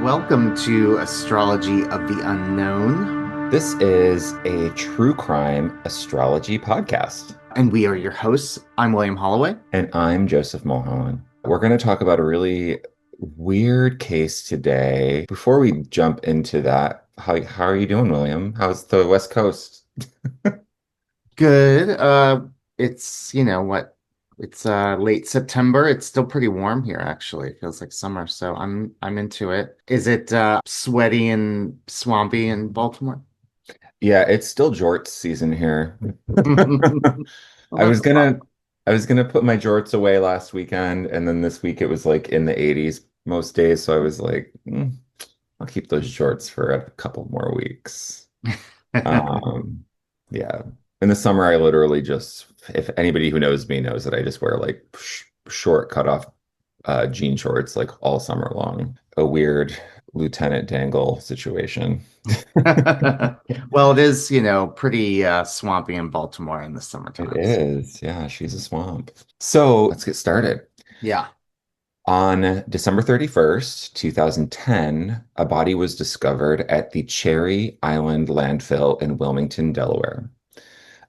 Welcome to Astrology of the Unknown, This is a true crime astrology podcast, and we are your hosts. I'm William Holloway. and I'm Joseph Mulholland. We're going to talk about a really weird case today. Before we jump into that, how are you doing, William? How's the West Coast? Good. It's what? It's late September. It's still pretty warm here, actually. It feels like summer, so I'm into it. Is it sweaty and swampy in Baltimore? Yeah, it's still jorts season here. Well, I was that's fun. gonna I was gonna put my jorts away last weekend, and then this week it was like in the 80s most days, so I was like, I'll keep those shorts for a couple more weeks. Um, yeah. In the summer, I literally just, if anybody who knows me knows that I just wear like sh short cutoff jean shorts like all summer long. A weird Lieutenant Dangle situation. Well, it is, pretty swampy in Baltimore in the It summertimes. is. Yeah, she's a swamp. So let's get started. Yeah. On December 31st, 2010, a body was discovered at the Cherry Island landfill in Wilmington, Delaware.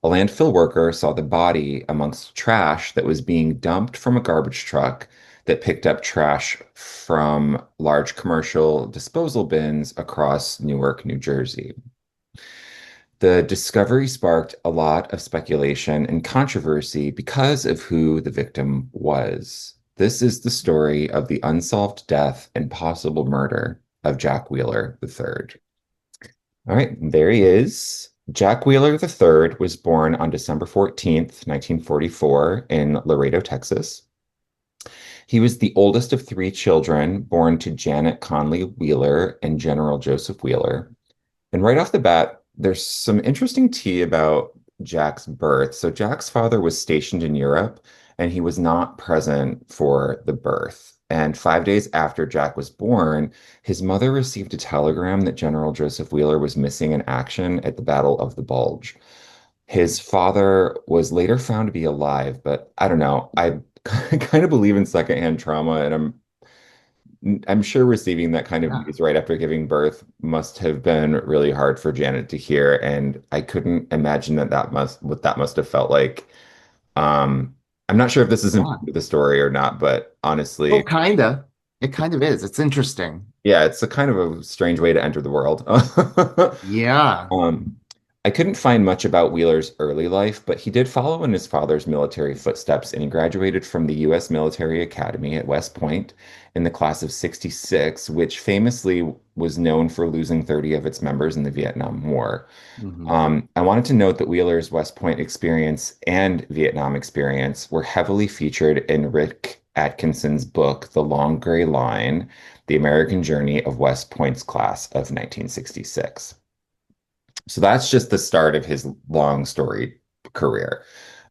A landfill worker saw the body amongst trash that was being dumped from a garbage truck that picked up trash from large commercial disposal bins across Newark, New Jersey. The discovery sparked a lot of speculation and controversy because of who the victim was. This is the story of the unsolved death and possible murder of Jack Wheeler III. All right, there he is. Jack Wheeler III was born on December 14th, 1944, in Laredo, Texas. He was the oldest of three children born to Janet Conley Wheeler and General Joseph Wheeler. And right off the bat, there's some interesting tea about Jack's birth. So, Jack's father was stationed in Europe and he was not present for the birth. And 5 days after Jack was born, his mother received a telegram that General Joseph Wheeler was missing in action at the Battle of the Bulge. His father was later found to be alive, but I don't know. I kind of believe in secondhand trauma, and I'm sure receiving that kind of Yeah. news right after giving birth must have been really hard for Janet to hear, and I couldn't imagine what that must have felt like. Um, I'm not sure if this is Yeah. important to the story or not, but Well, honestly, kinda. It kind of is. It's interesting. yeah, it's a kind of a strange way to enter the world. Yeah. Um, I couldn't find much about Wheeler's early life, but he did follow in his father's military footsteps, and he graduated from the U.S. Military Academy at West Point in the class of '66, which famously was known for losing 30 of its members in the Vietnam War. Hmm. I wanted to note that Wheeler's West Point experience and Vietnam experience were heavily featured in Rick Atkinson's book, The Long Gray Line, The American Journey of West Point's Class of 1966. So that's just the start of his long story career.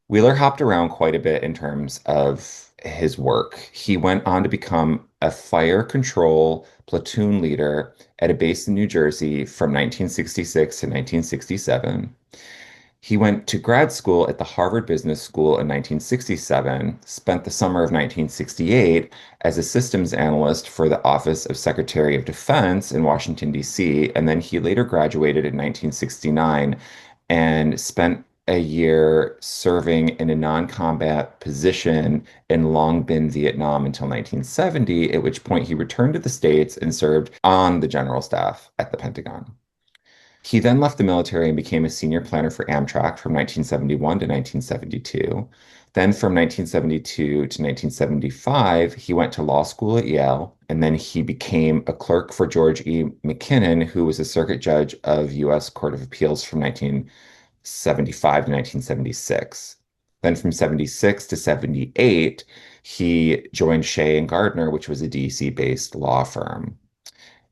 Wheeler hopped around quite a bit in terms of his work. He went on to become a fire control platoon leader at a base in New Jersey from 1966 to 1967. He went to grad school at the Harvard Business School in 1967, spent the summer of 1968 as a systems analyst for the Office of Secretary of Defense in Washington, D.C., and then he later graduated in 1969 and spent a year serving in a non-combat position in Long Binh, Vietnam until 1970, at which point he returned to the States and served on the general staff at the Pentagon. He then left the military and became a senior planner for Amtrak from 1971 to 1972. Then from 1972 to 1975, he went to law school at Yale, and then he became a clerk for George E. McKinnon, who was a circuit judge of U.S. Court of Appeals from 1975 to 1976. Then from 76 to 78, he joined Shea and Gardner, which was a DC-based law firm.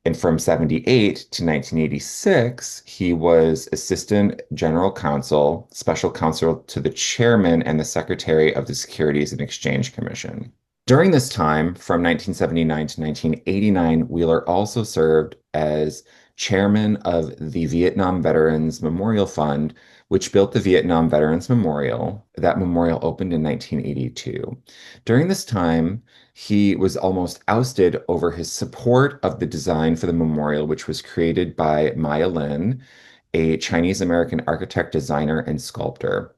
And from 78 to 1986, he was Assistant General Counsel, Special Counsel to the Chairman and the Secretary of the Securities and Exchange Commission. During this time, from 1979 to 1989, Wheeler also served as chairman of the Vietnam Veterans Memorial Fund, which built the Vietnam Veterans Memorial. That memorial opened in 1982. During this time, he was almost ousted over his support of the design for the memorial, which was created by Maya Lin, a Chinese American architect, designer, and sculptor.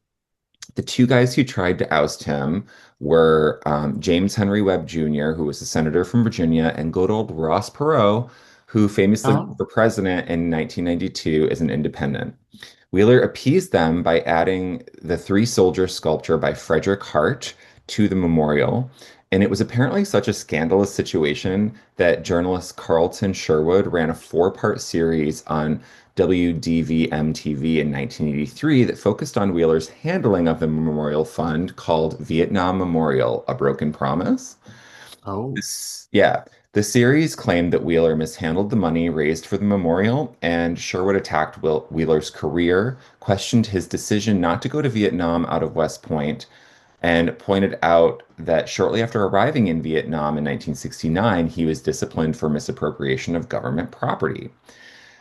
The two guys who tried to oust him were James Henry Webb Jr., who was a senator from Virginia, and good old Ross Perot, who famously ran Oh, for president in 1992 as an independent. Wheeler appeased them by adding the three soldier sculpture by Frederick Hart to the memorial. And it was apparently such a scandalous situation that journalist Carlton Sherwood ran a four-part series on WDVM-TV in 1983 that focused on Wheeler's handling of the memorial fund called Vietnam Memorial, A Broken Promise. oh, Yeah, the series claimed that Wheeler mishandled the money raised for the memorial, and Sherwood attacked Wheeler's career, questioned his decision not to go to Vietnam out of West Point, and pointed out that shortly after arriving in Vietnam in 1969, he was disciplined for misappropriation of government property.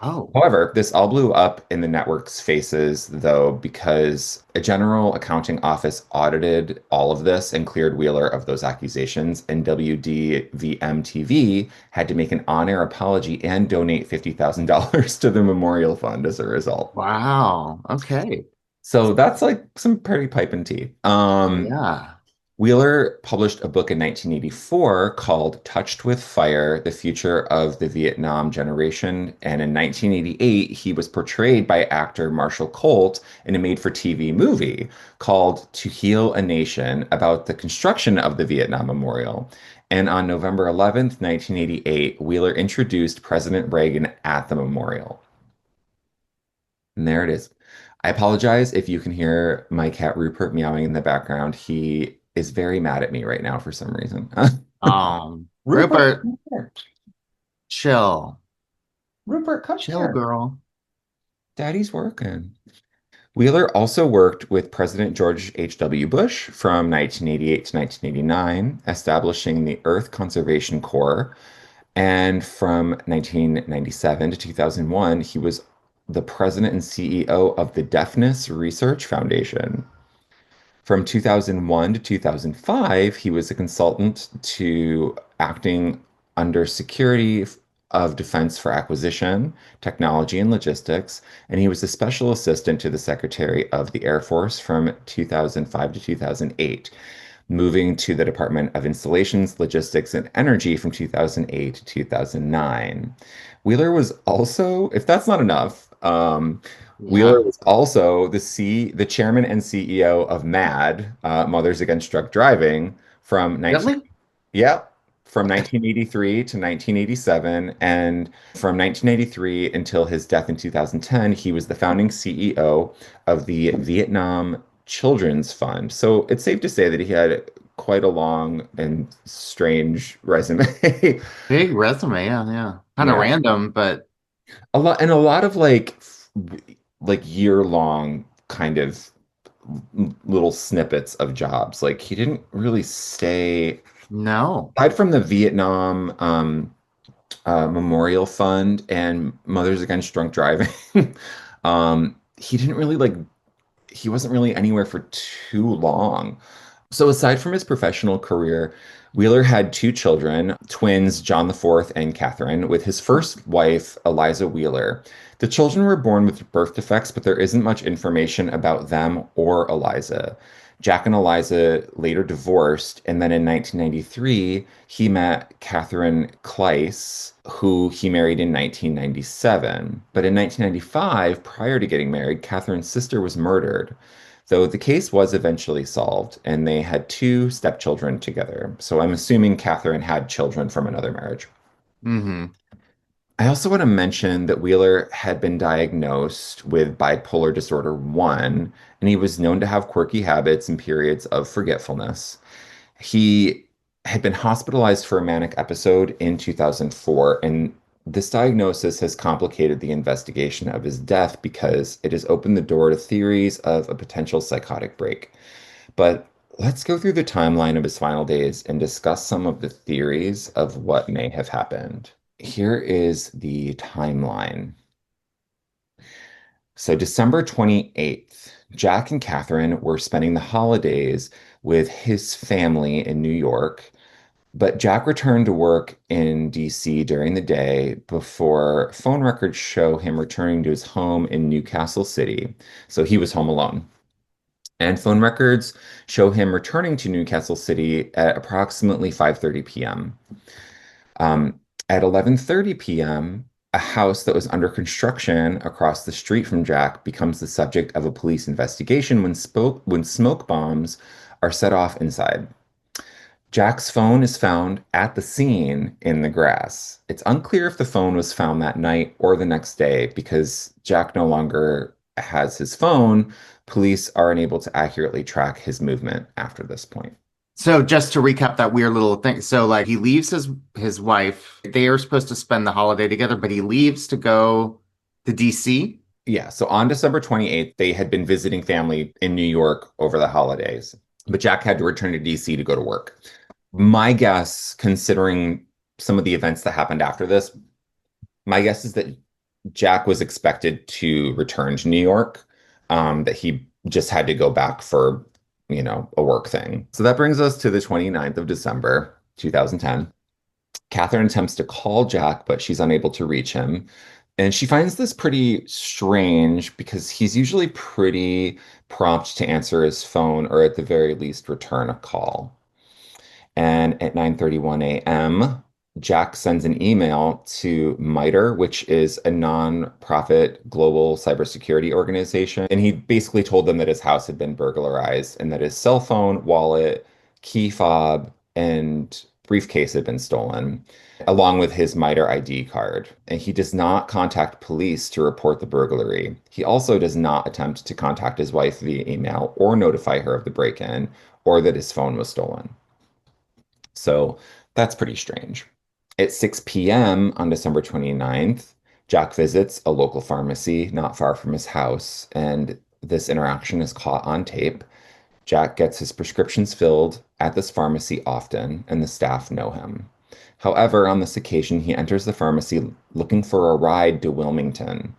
oh, However, this all blew up in the network's faces, though, because a general accounting office audited all of this and cleared Wheeler of those accusations, and WDVM-TV had to make an on-air apology and donate $50,000 to the memorial fund as a result. wow. Okay. So that's like some pretty piping tea. Yeah. Wheeler published a book in 1984 called Touched with Fire: The Future of the Vietnam Generation. And in 1988, he was portrayed by actor Marshall Colt in a made for TV movie called To Heal a Nation about the construction of the Vietnam Memorial. And on November 11th, 1988, Wheeler introduced President Reagan at the memorial. And there it is. I apologize if you can hear my cat Rupert meowing in the background. He is very mad at me right now for some reason. Rupert, Rupert, come here. chill. Rupert, come Chill, here. girl. Daddy's working. Wheeler also worked with President George H.W. Bush from 1988 to 1989, establishing the Earth Conservation Corps. And from 1997 to 2001, he was the president and CEO of the Deafness Research Foundation. From 2001 to 2005, he was a consultant to acting under Secretary of Defense for Acquisition, Technology, and Logistics, and he was a special assistant to the Secretary of the Air Force from 2005 to 2008, moving to the Department of Installations, Logistics, and Energy from 2008 to 2009. Wheeler was also, if that's not enough, Wheeler Yeah. was also the chairman and CEO of MAD, Mothers Against Drug Driving, from 19, Really? yeah, from 1983 to 1987, and from 1983 until his death in 2010, he was the founding CEO of the Vietnam Children's Fund. So it's safe to say that he had quite a long and strange resume. Big resume. Yeah, yeah. Kind of Yeah. random, but A lot of like year-long kind of little snippets of jobs. Like he didn't really stay no. aside from the Vietnam Memorial Fund and Mothers Against Drunk Driving. He didn't really he wasn't really anywhere for too long. So, aside from his professional career, Wheeler had two children, twins John the Fourth and Catherine, with his first wife, Eliza Wheeler. The children were born with birth defects, but there isn't much information about them or Eliza. Jack and Eliza later divorced, and then in 1993, he met Catherine Kleiss, who he married in 1997. But in 1995, prior to getting married, Catherine's sister was murdered. Though the case was eventually solved, and they had two stepchildren together. So I'm assuming Catherine had children from another marriage. Hmm. I also want to mention that Wheeler had been diagnosed with bipolar disorder 1, and he was known to have quirky habits and periods of forgetfulness. He had been hospitalized for a manic episode in 2004, and this diagnosis has complicated the investigation of his death because it has opened the door to theories of a potential psychotic break. But let's go through the timeline of his final days and discuss some of the theories of what may have happened. Here is the timeline. So, December 28th, Jack and Catherine were spending the holidays with his family in New York, but Jack returned to work in DC during the day before phone records show him returning to his home in Newcastle City. So, he was home alone. And phone records show him returning to Newcastle City at approximately 5:30 p.m. Um, at 11:30 p.m., a house that was under construction across the street from Jack becomes the subject of a police investigation when smoke bombs are set off inside. Jack's phone is found at the scene in the grass. It's unclear if the phone was found that night or the next day because Jack no longer has his phone. Police are unable to accurately track his movement after this point. So just to recap that weird little thing. So like he leaves his wife. They are supposed to spend the holiday together, but he leaves to go to DC. Yeah, so on December 28th, they had been visiting family in New York over the holidays, but Jack had to return to DC to go to work. My guess, considering some of the events that happened after this, my guess is that Jack was expected to return to New York, that he just had to go back for, a work thing. So that brings us to the 29th of December, 2010. Catherine attempts to call Jack, but she's unable to reach him. And she finds this pretty strange because he's usually pretty prompt to answer his phone or at the very least return a call. And at 9:31 a.m., Jack sends an email to MITRE, which is a non-profit global cybersecurity organization. And he basically told them that his house had been burglarized and that his cell phone, wallet, key fob, and briefcase had been stolen, along with his MITRE ID card. And he does not contact police to report the burglary. He also does not attempt to contact his wife via email or notify her of the break-in or that his phone was stolen. So that's pretty strange. At 6 p.m. on December 29th, Jack visits a local pharmacy not far from his house, and this interaction is caught on tape. Jack gets his prescriptions filled at this pharmacy often, and the staff know him. However, on this occasion, he enters the pharmacy looking for a ride to Wilmington.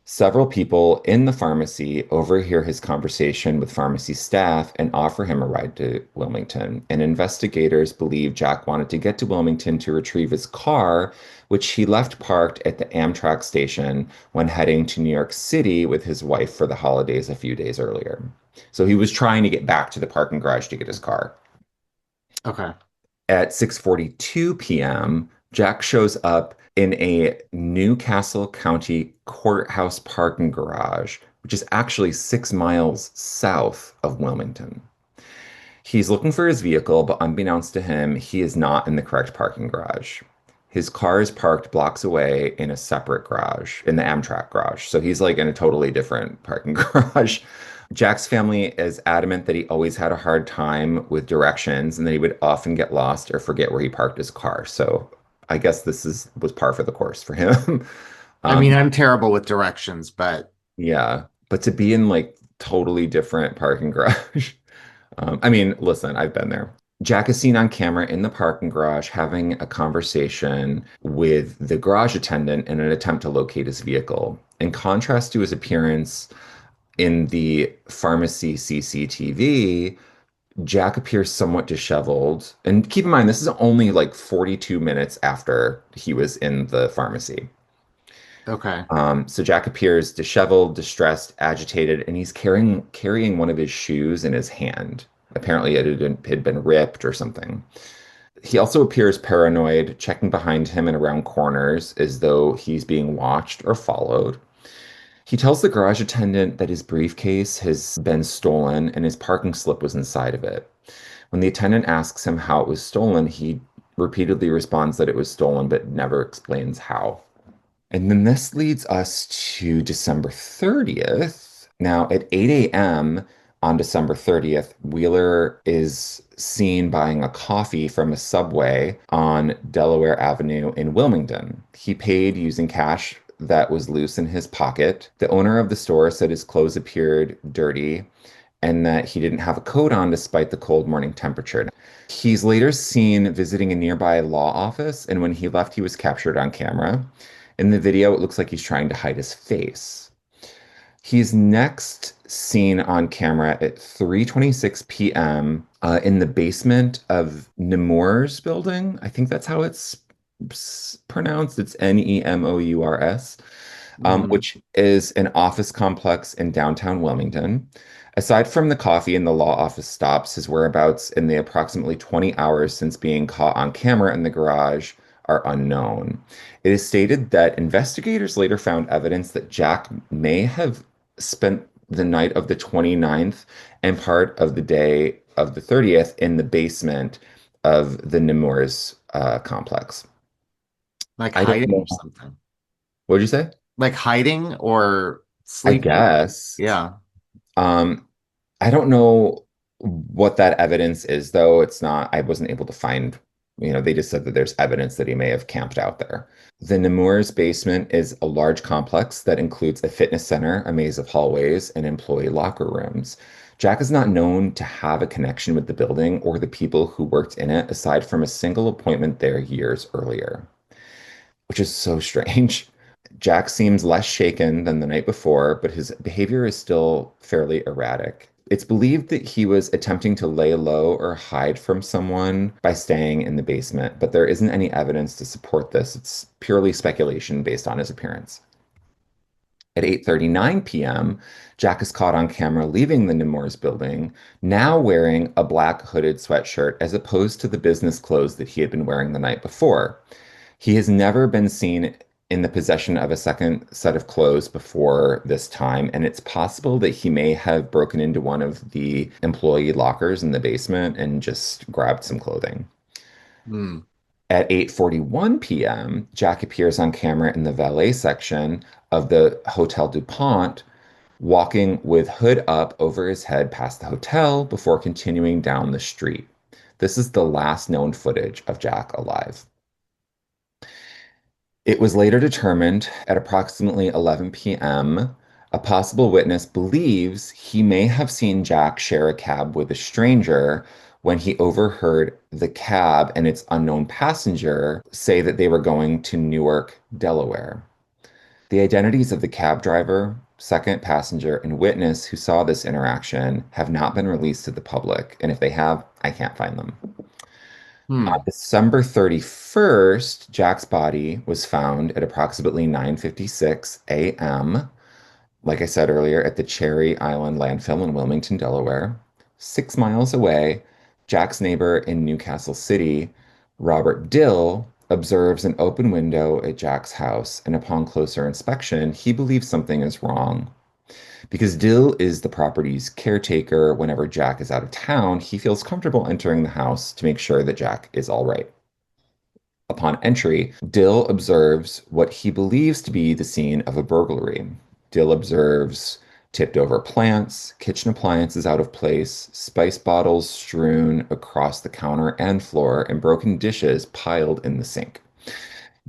Several people in the pharmacy overhear his conversation with pharmacy staff and offer him a ride to Wilmington. And investigators believe Jack wanted to get to Wilmington to retrieve his car, which he left parked at the Amtrak station when heading to New York City with his wife for the holidays a few days earlier. So he was trying to get back to the parking garage to get his car. Okay. At 6:42 p.m., Jack shows up in a Newcastle County courthouse parking garage, which is actually 6 miles south of Wilmington. He's looking for his vehicle, but unbeknownst to him, he is not in the correct parking garage. His car is parked blocks away in a separate garage, in the Amtrak garage. So he's like in a totally different parking garage. Jack's family is adamant that he always had a hard time with directions and that he would often get lost or forget where he parked his car. So I guess was par for the course for him. I mean, Um, I'm terrible with directions, but yeah, but to be in like totally different parking garage. I mean, listen, I've been there. Jack is seen on camera in the parking garage having a conversation with the garage attendant in an attempt to locate his vehicle. In contrast to his appearance in the pharmacy CCTV, Jack appears somewhat disheveled. And keep in mind, this is only like 42 minutes after he was in the pharmacy. okay. So Jack appears disheveled, distressed, agitated, and he's carrying one of his shoes in his hand. Apparently, had been ripped or something. He also appears paranoid, checking behind him and around corners as though he's being watched or followed. He tells the garage attendant that his briefcase has been stolen and his parking slip was inside of it. When the attendant asks him how it was stolen, he repeatedly responds that it was stolen, but never explains how. And then this leads us to December 30th. Now, at 8 a.m. on December 30th, Wheeler is seen buying a coffee from a Subway on Delaware Avenue in Wilmington. He paid using cash that was loose in his pocket. The owner of the store said his clothes appeared dirty and that he didn't have a coat on despite the cold morning temperature. He's later seen visiting a nearby law office, and when he left, he was captured on camera. In the video, it looks like he's trying to hide his face. He's next seen on camera at 3:26 p.m. In the basement of Nemours building. I think that's how it's pronounced. It's Nemours, Hmm. which is an office complex in downtown Wilmington. Aside from the coffee and the law office stops, his whereabouts in the approximately 20 hours since being caught on camera in the garage are unknown. It is stated that investigators later found evidence that Jack may have spent the night of the 29th and part of the day of the 30th in the basement of the Nemours complex. Like I don't hiding or know. something. What did you say? Like hiding or I sleeping. guess. Yeah. Um, I don't know what that evidence is, though. It's not, I wasn't able to find, they just said that there's evidence that he may have camped out there. The Nemours basement is a large complex that includes a fitness center, a maze of hallways, and employee locker rooms. Jack is not known to have a connection with the building or the people who worked in it, aside from a single appointment there years earlier, which is so strange. Jack seems less shaken than the night before, but his behavior is still fairly erratic. It's believed that he was attempting to lay low or hide from someone by staying in the basement, but there isn't any evidence to support this. It's purely speculation based on his appearance. At 8:39 p.m., Jack is caught on camera leaving the Nemours building, now wearing a black hooded sweatshirt as opposed to the business clothes that he had been wearing the night before. He has never been seen in the possession of a second set of clothes before this time, and it's possible that he may have broken into one of the employee lockers in the basement and just grabbed some clothing. Hmm. At 8:41 p.m., Jack appears on camera in the valet section of the Hotel DuPont, walking with hood up over his head past the hotel before continuing down the street. This is the last known footage of Jack alive. It was later determined at approximately 11 p.m. A possible witness believes he may have seen Jack share a cab with a stranger when he overheard the cab and its unknown passenger say that they were going to Newark, Delaware. The identities of the cab driver, second passenger, and witness who saw this interaction have not been released to the public, and if they have, I can't find them. On Hmm. December 31st, Jack's body was found at approximately 9:56 a.m., like I said earlier, at the Cherry Island landfill in Wilmington, Delaware. 6 miles away, Jack's neighbor in Newcastle City, Robert Dill, observes an open window at Jack's house, and upon closer inspection, he believes something is wrong. Because Dill is the property's caretaker whenever Jack is out of town, he feels comfortable entering the house to make sure that Jack is all right. Upon entry, Dill observes what he believes to be the scene of a burglary. Dill observes tipped over plants, kitchen appliances out of place, spice bottles strewn across the counter and floor, and broken dishes piled in the sink.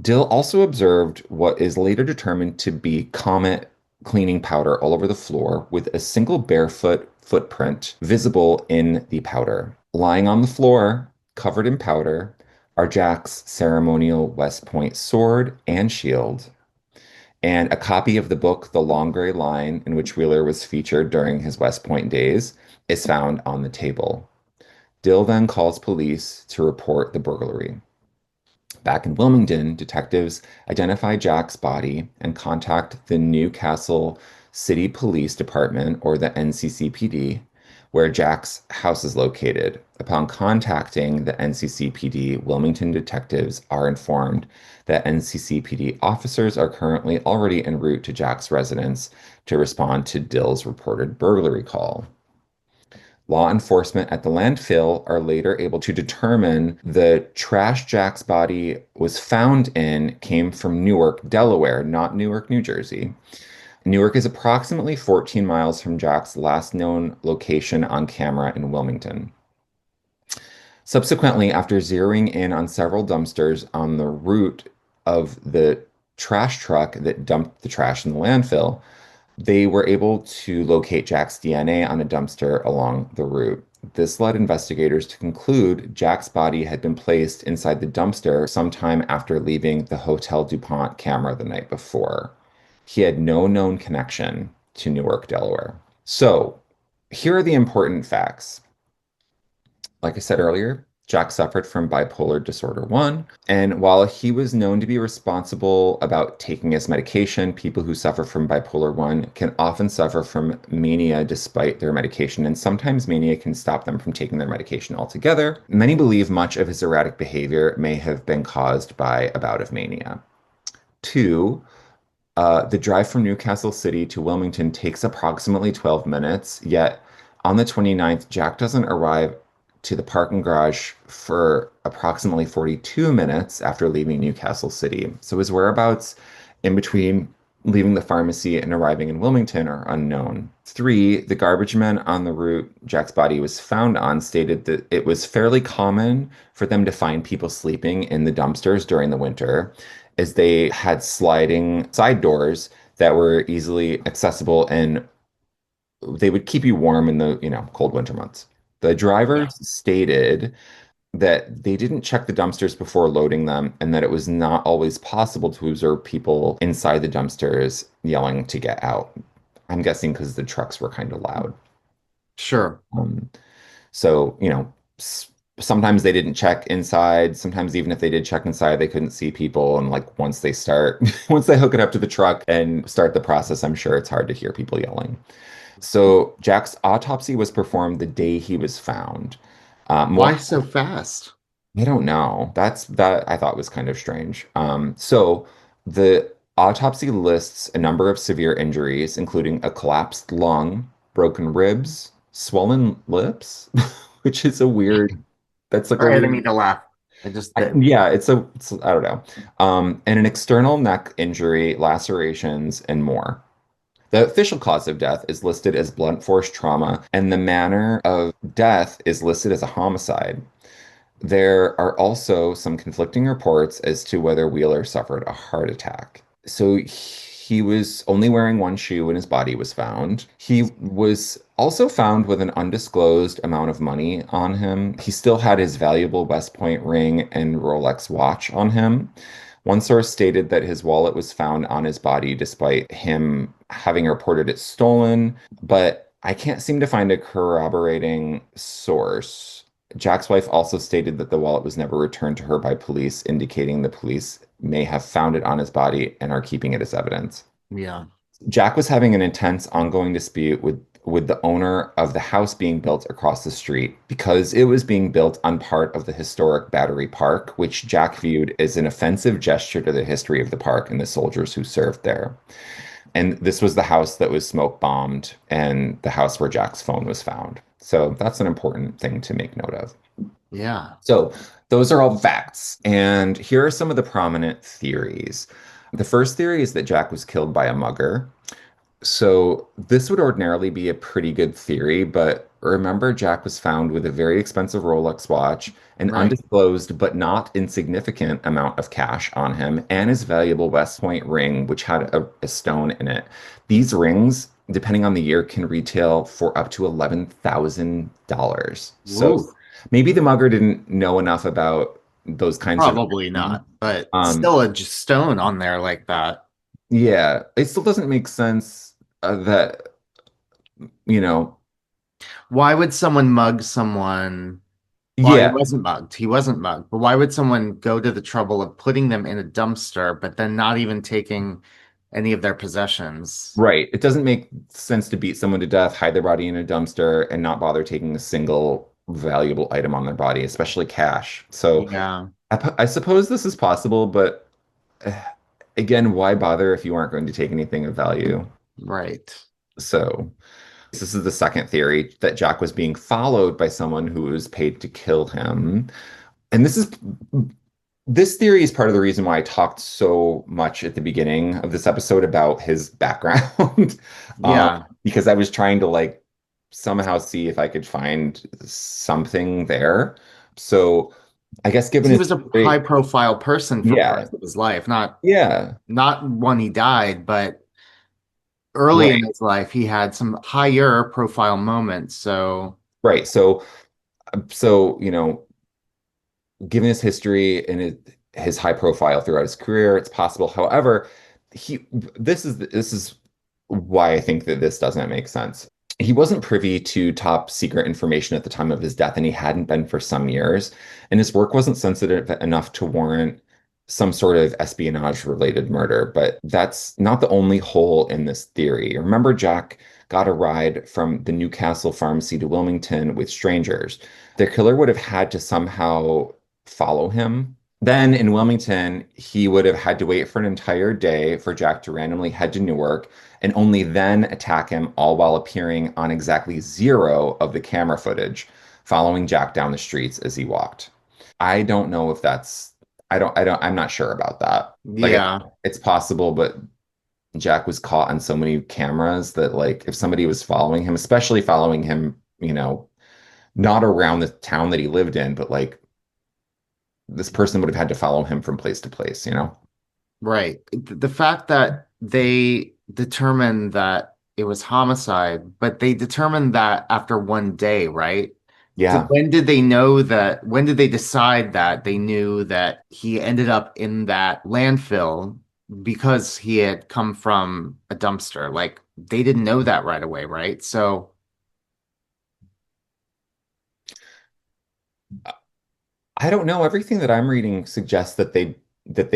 Dill also observed what is later determined to be Comet cleaning powder all over the floor, with a single barefoot footprint visible in the powder. Lying on the floor, covered in powder, are Jack's ceremonial West Point sword and shield, and a copy of the book The Long Gray Line, in which Wheeler was featured during his West Point days, is found on the table. Dill then calls police to report the burglary. Back in Wilmington, detectives identify Jack's body and contact the Newcastle City Police Department, or the NCCPD, where Jack's house is located. Upon contacting the NCCPD, Wilmington detectives are informed that NCCPD officers are currently already en route to Jack's residence to respond to Dill's reported burglary call. Law enforcement at the landfill are later able to determine the trash Jack's body was found in came from Newark, Delaware, not Newark, New Jersey. Newark is approximately 14 miles from Jack's last known location on camera in Wilmington. Subsequently, after zeroing in on several dumpsters on the route of the trash truck that dumped the trash in the landfill, They were able to locate Jack's DNA on a dumpster along the route. This led investigators to conclude Jack's body had been placed inside the dumpster sometime after leaving the Hotel DuPont camera the night before. He had no known connection to Newark, Delaware. So, here are the important facts. Like I said earlier, Jack suffered from bipolar disorder 1. And while he was known to be responsible about taking his medication, people who suffer from bipolar 1 can often suffer from mania despite their medication. And sometimes mania can stop them from taking their medication altogether. Many believe much of his erratic behavior may have been caused by a bout of mania. 2, the drive from Newcastle City to Wilmington takes approximately 12 minutes, yet on the 29th, Jack doesn't arrive to the parking garage for approximately 42 minutes after leaving Newcastle City. So his whereabouts in between leaving the pharmacy and arriving in Wilmington are unknown. 3, the garbage men on the route Jack's body was found on stated that it was fairly common for them to find people sleeping in the dumpsters during the winter, as they had sliding side doors that were easily accessible and they would keep you warm in the, cold winter months. The Yeah. drivers stated that they didn't check the dumpsters before loading them and that it was not always possible to observe people inside the dumpsters yelling to get out. I'm guessing because the trucks were kind of loud. Sure. Um, so, sometimes they didn't check inside. Sometimes even if they did check inside, they couldn't see people. And like once they start, once they hook it up to the truck and start the process, I'm sure it's hard to hear people yelling. So Jack's autopsy was performed the day he was found. More Why so fast? I don't know. That I thought was kind of strange. So the autopsy lists a number of severe injuries, including a collapsed lung, broken ribs, swollen lips, which is a weird. That's like a Sorry, I didn't weird. mean to laugh. I just that Yeah, I don't know. And an external neck injury, lacerations, and more. The official cause of death is listed as blunt force trauma, and the manner of death is listed as a homicide. There are also some conflicting reports as to whether Wheeler suffered a heart attack. So he was only wearing one shoe when his body was found. He was also found with an undisclosed amount of money on him. He still had his valuable West Point ring and Rolex watch on him. One source stated that his wallet was found on his body despite him having reported it stolen, but I can't seem to find a corroborating source. Jack's wife also stated that the wallet was never returned to her by police, indicating the police may have found it on his body and are keeping it as evidence. yeah. Jack was having an intense ongoing dispute with the owner of the house being built across the street because it was being built on part of the historic Battery Park, which Jack viewed as an offensive gesture to the history of the park and the soldiers who served there. And this was the house that was smoke bombed and the house where Jack's phone was found. So that's an important thing to make note of. Yeah. So those are all facts. And here are some of the prominent theories. The first theory is that Jack was killed by a mugger. So this would ordinarily be a pretty good theory, but remember, Jack was found with a very expensive Rolex watch, an Right. undisclosed but not insignificant amount of cash on him, and his valuable West Point ring, which had a stone in it. These rings, depending on the year, can retail for up to $11,000. So Woo. maybe the mugger didn't know enough about those kinds of Probably rings. not, but Um, still a stone on there like that. yeah, it still doesn't make sense that you know, Why would someone mug someone? Well, he yeah, wasn't mugged. He wasn't mugged. But why would someone go to the trouble of putting them in a dumpster, but then not even taking any of their possessions? right. It doesn't make sense to beat someone to death, hide their body in a dumpster, and not bother taking a single valuable item on their body, especially cash. So Yeah, I suppose this is possible, but uh, again, why bother if you aren't going to take anything of value? right. So this is the second theory that Jack was being followed by someone who was paid to kill him. And this theory is part of the reason why I talked so much at the beginning of this episode about his background, Yeah. because I was trying to like somehow see if I could find something there. So I guess given He his was a high history, profile person for yeah, parts of his life, not yeah, not when he died, but early in Right, his life, he had some higher profile moments. So, right. So, given his history and his high profile throughout his career, it's possible. However, he this is why I think that this doesn't make sense. He wasn't privy to top secret information at the time of his death, and he hadn't been for some years. And his work wasn't sensitive enough to warrant some sort of espionage related murder. But that's not the only hole in this theory. Remember, Jack got a ride from the Newcastle pharmacy to Wilmington with strangers. The killer would have had to somehow follow him. Then in Wilmington, he would have had to wait for an entire day for Jack to randomly head to Newark and only then attack him, all while appearing on exactly zero of the camera footage, following Jack down the streets as he walked. I don't know if that's, I'm not sure about that. Like, yeah, it's possible, but Jack was caught on so many cameras that, like, if somebody was following him, especially following him, not around the town that he lived in, but like this person would have had to follow him from place to place. right. The fact that they determined that it was homicide, but they determined that after one day, right? Yeah. When did they know that? When did they decide that they knew that he ended up in that landfill because he had come from a dumpster? Like they didn't know that right away, right? So, I don't know. Everything that I'm reading suggests that they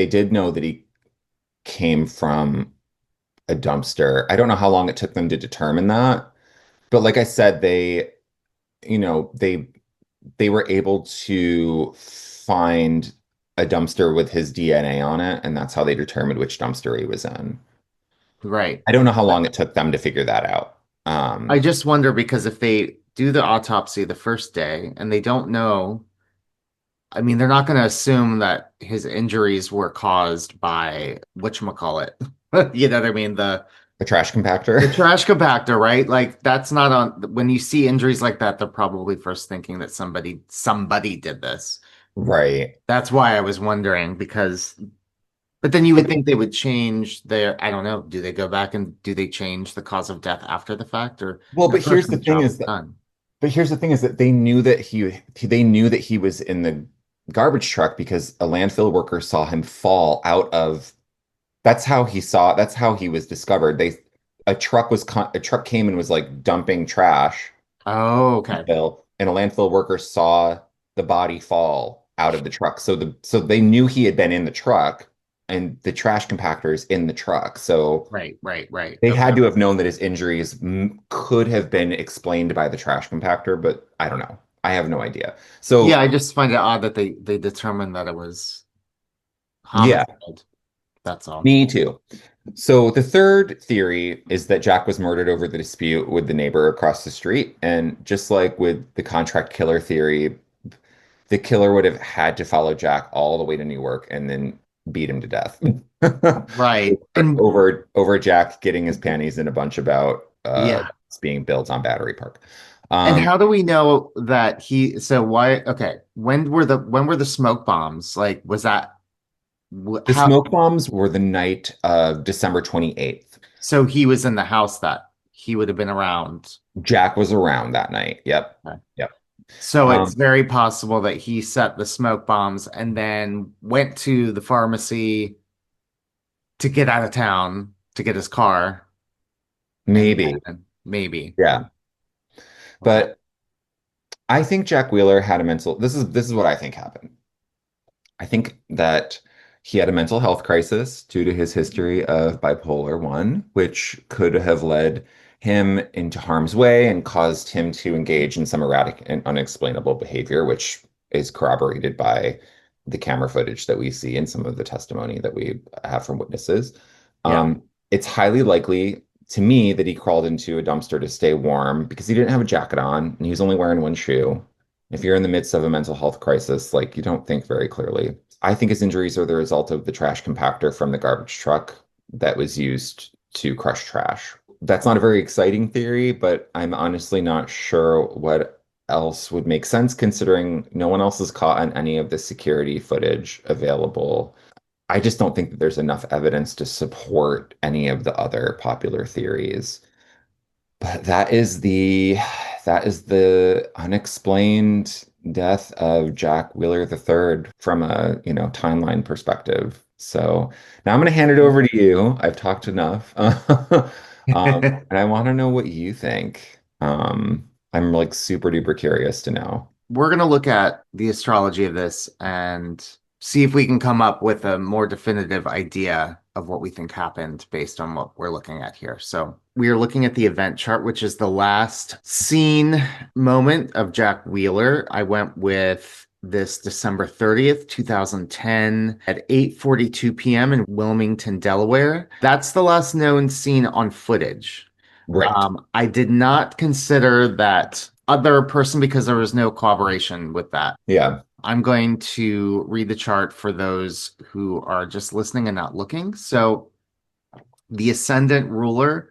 did know that he came from a dumpster. I don't know how long it took them to determine that, but like I said, you know, they they were able to find a dumpster with his DNA on it, and that's how they determined which dumpster he was in. right. I don't know how long it took them to figure that out. I just wonder because if they do the autopsy the first day and they don't know, I mean, they're not going to assume that his injuries were caused by whatchamacallit. You know what I mean? The trash compactor. The trash compactor, right? Like that's not on when you see injuries like that, they're probably first thinking that somebody did this. Right. That's why I was wondering because but then you would think they would change their I don't know, do they go back and do they change the cause of death after the fact or Well, the but first here's the the thing job is is that done? But here's the thing is that they knew that he was in the garbage truck because a landfill worker saw him fall out of that's how he was discovered. A truck came and was like dumping trash Oh, okay. landfill, and a landfill worker saw the body fall out of the truck. So they knew he had been in the truck and the trash compactor is in the truck. So Right, right, right. they Okay. had to have known that his injuries could have been explained by the trash compactor, but I don't know. I have no idea. Yeah, So, I just find it odd that they determined that it was yeah, homicide. That's all. me too. So, the third theory is that Jack was murdered over the dispute with the neighbor across the street. And just like with the contract killer theory, the killer would have had to follow Jack all the way to Newark and then beat him to death. Right. And Over Jack getting his panties in a bunch about yeah. being built on Battery Park. And Um, how do we know that so why okay, when were the smoke bombs? Like was that The how smoke bombs were the night of December 28th. so he was in the house that he would have been around. Jack was around that night. Yep. Okay. Yep. So it's Um, very possible that he set the smoke bombs and then went to the pharmacy to get out of town to get his car and maybe. then maybe. Yeah. Okay. But I think Jack Wheeler had a mental, this is what I think happened. I think that he had a mental health crisis due to his history of bipolar 1, which could have led him into harm's way and caused him to engage in some erratic and unexplainable behavior, which is corroborated by the camera footage that we see and some of the testimony that we have from witnesses. Yeah. It's highly likely to me that he crawled into a dumpster to stay warm because he didn't have a jacket on and he was only wearing one shoe. If you're in the midst of a mental health crisis, like you don't think very clearly. I think his injuries are the result of the trash compactor from the garbage truck that was used to crush trash. That's not a very exciting theory, but I'm honestly not sure what else would make sense considering no one else is caught on any of the security footage available. I just don't think that there's enough evidence to support any of the other popular theories. But that is the unexplained death of Jack Wheeler III from a, timeline perspective. So now I'm going to hand it over to you. I've talked enough. And I want to know what you think. I'm like super duper curious to know. We're going to look at the astrology of this and see if we can come up with a more definitive idea of what we think happened based on what we're looking at here. So, we are looking at the event chart, which is the last seen moment of Jack Wheeler. I went with this December 30th, 2010 at 8:42 p.m. in Wilmington, Delaware. That's the last known seen on footage. Right. I did not consider that other person because there was no corroboration with that. Yeah. I'm going to read the chart for those who are just listening and not looking. So the ascendant ruler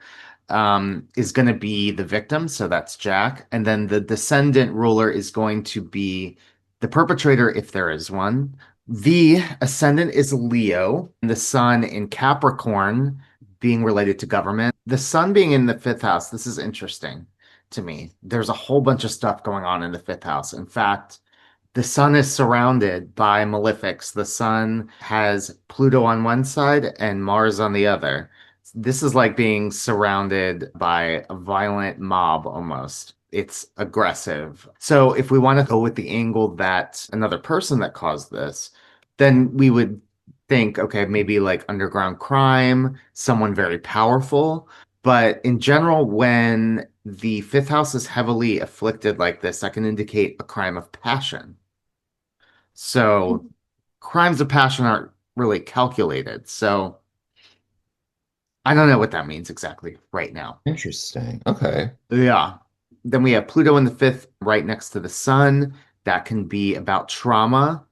is going to be the victim. So that's Jack. And then the descendant ruler is going to be the perpetrator, if there is one. The ascendant is Leo, and the sun in Capricorn being related to government. The sun being in the fifth house, this is interesting to me. There's a whole bunch of stuff going on in the fifth house. In fact, the sun is surrounded by malefics. The sun has Pluto on one side and Mars on the other. This is like being surrounded by a violent mob almost. It's aggressive. So if we want to go with the angle that another person that caused this, then we would think, okay, maybe like underground crime, someone very powerful. But in general, when the fifth house is heavily afflicted like this, that can indicate a crime of passion. So crimes of passion aren't really calculated. So I don't know what that means exactly right now. Interesting. Okay. Yeah. Then we have Pluto in the fifth, right next to the sun. That can be about trauma.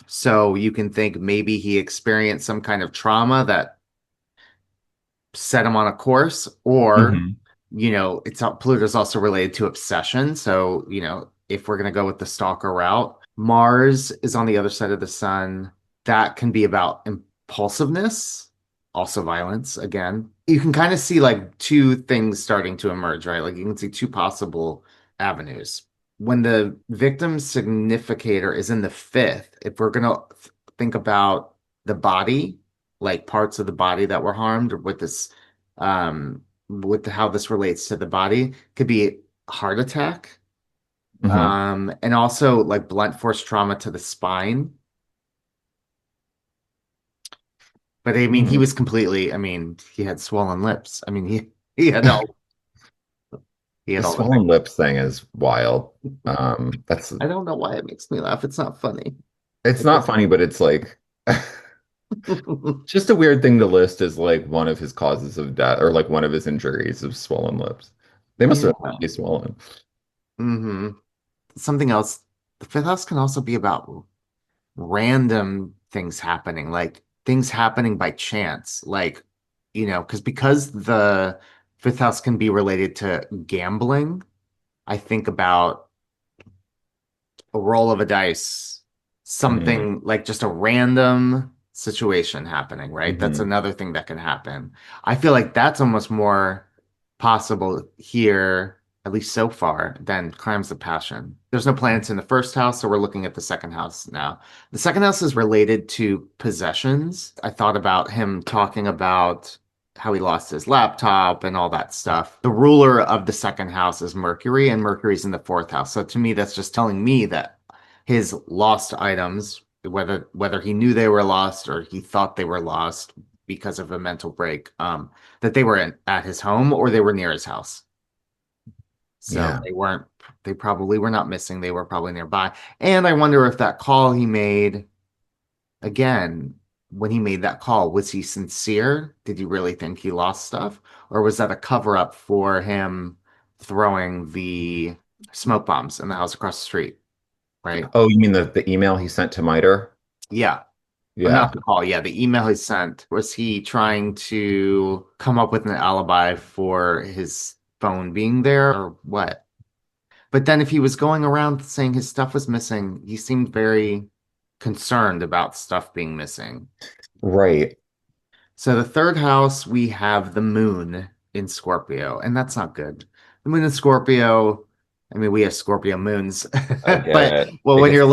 So you can think maybe he experienced some kind of trauma that set him on a course, or, Hmm. it's Pluto's also related to obsession. So, if we're going to go with the stalker route, Mars is on the other side of the sun. That can be about impulsiveness, also violence again. You can kind of see like two things starting to emerge, right? Like you can see two possible avenues. When the victim's significator is in the fifth, if we're going to think about the body, like parts of the body that were harmed, or with how this relates to the body, could be heart attack, Hmm. and also like blunt force trauma to the spine. But I mean, he was completely, I mean, he had swollen lips. I mean, he had all he The had all the swollen things. lips thing is wild. That's I don't know why it makes me laugh. It's not funny. it's It not just funny, but it's like just a weird thing to list as like one of his causes of death or like one of his injuries of swollen lips. They must have been yeah. really swollen. hmm Something else. The fifth house can also be about random things happening, like things happening by chance, like, because the fifth house can be related to gambling. I think about a roll of a dice, Hmm. something like just a random situation happening, right? That's Hmm. another thing that can happen. I feel like that's almost more possible here, at least so far, than crimes of passion. There's no planets in the first house, so we're looking at the second house now. The second house is related to possessions. I thought about him talking about how he lost his laptop and all that stuff. The ruler of the second house is Mercury, and Mercury's in the fourth house. So to me, that's just telling me that his lost items, whether he knew they were lost or he thought they were lost because of a mental break, that they were at his home or they were near his house. So Yeah. they probably were not missing. They were probably nearby. And I wonder if that call he made, again, when he made that call, was he sincere? Did he really think he lost stuff? Or was that a cover up for him throwing the smoke bombs in the house across the street? Right. Oh, you mean the email he sent to Miter? Yeah. Not Yeah. the call. Yeah. The email he sent. Was he trying to come up with an alibi for his phone being there or what? But then if he was going around saying his stuff was missing, he seemed very concerned about stuff being missing. Right. So the third house, we have the moon in Scorpio, and that's not good. The moon in Scorpio, I mean, we have Scorpio moons, I get but it. well, It gets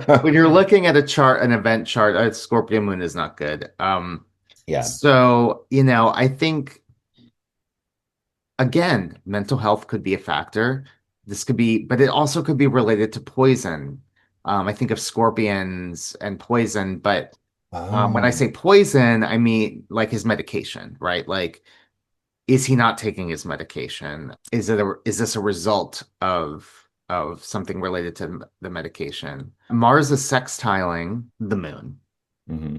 dark. when you're looking at a chart, an event chart, a Scorpio moon is not good. Yeah. So, I think again, mental health could be a factor. This could be, but it also could be related to poison. I think of scorpions and poison, but when I Oh. say poison, I mean like his medication, right? Like, is he not taking his medication? Is this a result of something related to the medication? Mars is sextiling the moon. Hmm.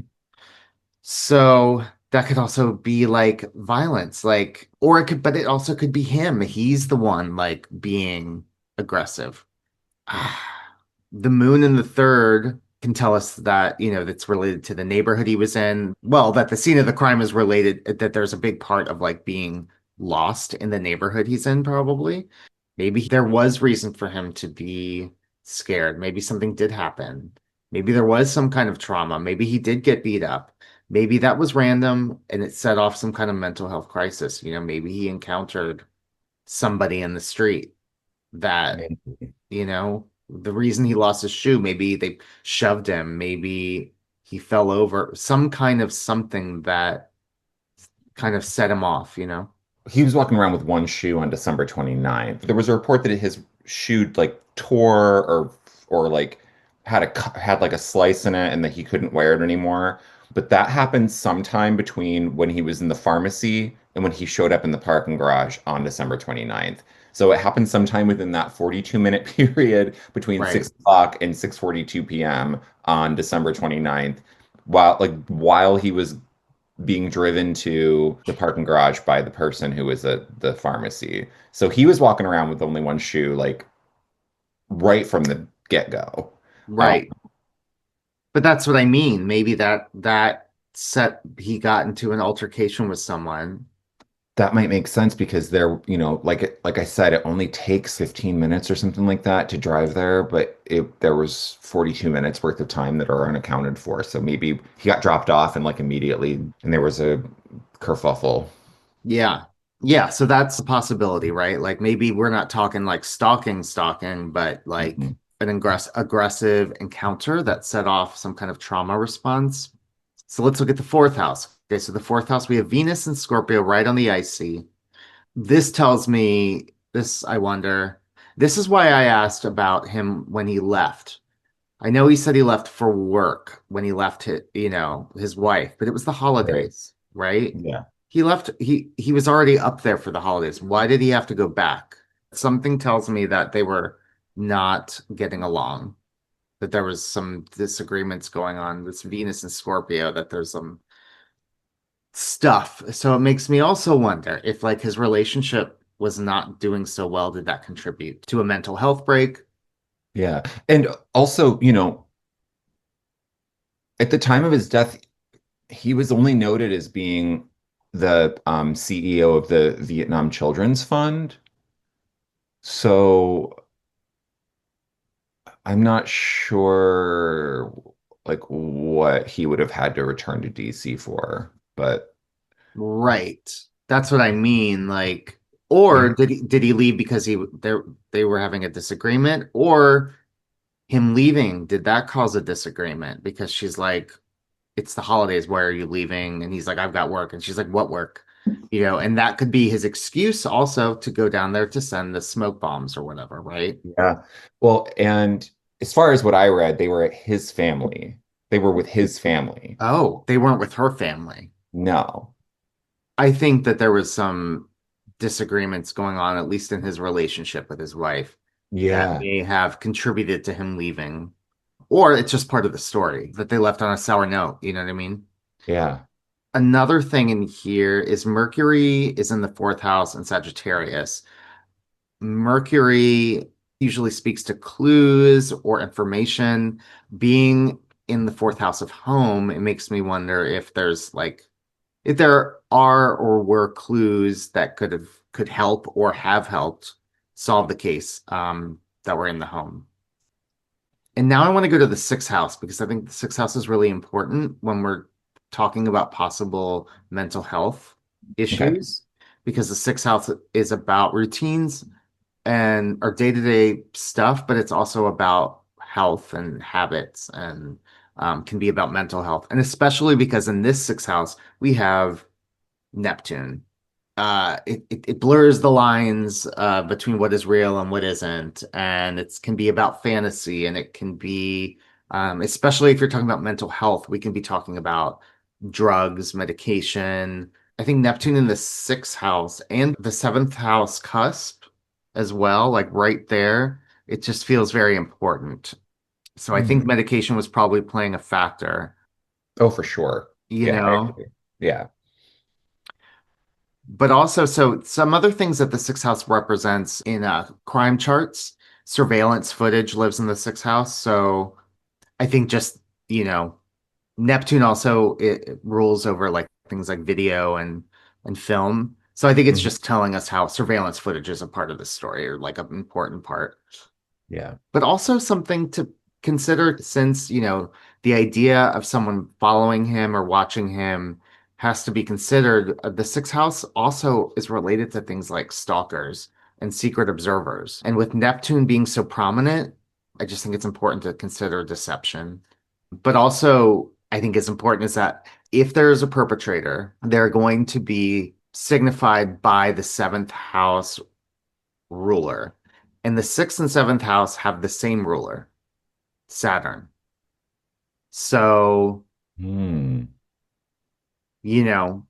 So that could also be like violence, like, or it could, but it also could be him. He's the one like being aggressive. Ah, the moon in the third can tell us that, that's related to the neighborhood he was in. Well, that the scene of the crime is related, that there's a big part of like being lost in the neighborhood he's in, probably. Maybe there was reason for him to be scared. Maybe something did happen. Maybe there was some kind of trauma. Maybe he did get beat up. Maybe that was random and it set off some kind of mental health crisis. Maybe he encountered somebody in the street that Maybe. the reason he lost his shoe, maybe they shoved him, maybe he fell over, some kind of something that kind of set him off. He was walking around with one shoe on December 29th. There was a report that his shoe like tore or like had like a slice in it and that he couldn't wear it anymore. But that happened sometime between when he was in the pharmacy and when he showed up in the parking garage on December 29th. So it happened sometime within that 42-minute period between Right. 6 o'clock and 6:42 p.m. on December 29th, while he was being driven to the parking garage by the person who was at the pharmacy. So he was walking around with only one shoe, like right from the get-go. Um, Right. But that's what I mean. Maybe that set he got into an altercation with someone. that might make sense because like I said, it only takes 15 minutes or something like that to drive there, but there was 42 minutes worth of time that are unaccounted for. So maybe he got dropped off and like immediately, and there was a kerfuffle. Yeah. Yeah, so that's a possibility, right? Like maybe we're not talking like stalking, but like Mhm. an aggressive encounter that set off some kind of trauma response. So let's look at the fourth house. Okay, so the fourth house, we have Venus and Scorpio right on the IC. This tells me this, I wonder. This is why I asked about him when he left. I know he said he left for work when he left his wife, but it was the Right. holidays, right? Yeah. He left he was already up there for the holidays. Why did he have to go back? Something tells me that they were not getting along, that there was some disagreements going on. This Venus and Scorpio, that there's some stuff. So it makes me also wonder if like his relationship was not doing so well, did that contribute to a mental health break? Yeah. And also, at the time of his death, he was only noted as being the CEO of the Vietnam Children's Fund. So I'm not sure like what he would have had to return to DC for. But Right. That's what I mean. Like, yeah, or did he leave because they were having a disagreement, or him leaving, did that cause a disagreement? Because she's like, it's the holidays, why are you leaving? And he's like, I've got work. And she's like, what work? And that could be his excuse also to go down there to send the smoke bombs or whatever, right? yeah. Well, and as far as what I read, they were at his family. They were with his family. Oh, they weren't with her family. No. I think that there was some disagreements going on, at least in his relationship with his wife, that Yeah. may have contributed to him leaving. Or it's just part of the story that they left on a sour note. You know what I mean? Yeah. Another thing in here is Mercury is in the fourth house in Sagittarius. Mercury usually speaks to clues or information. Being in the fourth house of home, it makes me wonder if there are or were clues that could help or have helped solve the case that were in the home. And now I want to go to the sixth house because I think the sixth house is really important when we're talking about possible mental health Okay. issues because the sixth house is about routines and our day-to-day stuff, but it's also about health and habits and can be about mental health. And especially because in this sixth house, we have Neptune. It blurs the lines between what is real and what isn't, and it can be about fantasy, and it can be, especially if you're talking about mental health, we can be talking about drugs, medication. I think Neptune in the sixth house and the seventh house cusp as well, like right there, it just feels very important. So I think Hmm. medication was probably playing a factor, Oh, for sure. you Yeah, I know. agree. Yeah. But also, so some other things that the sixth house represents in crime charts, surveillance footage lives in the sixth house. So I think just, you know, Neptune also it rules over like things like video and film. So I think it's Mhm. just telling us how surveillance footage is a part of the story or like an important part, Yeah. but also something to consider since, the idea of someone following him or watching him has to be considered. The sixth house also is related to things like stalkers and secret observers. And with Neptune being so prominent, I just think it's important to consider deception. But also, I think it's important is that if there is a perpetrator, they're going to be signified by the seventh house ruler. And the sixth and seventh house have the same ruler, Saturn. So, Hmm. you know,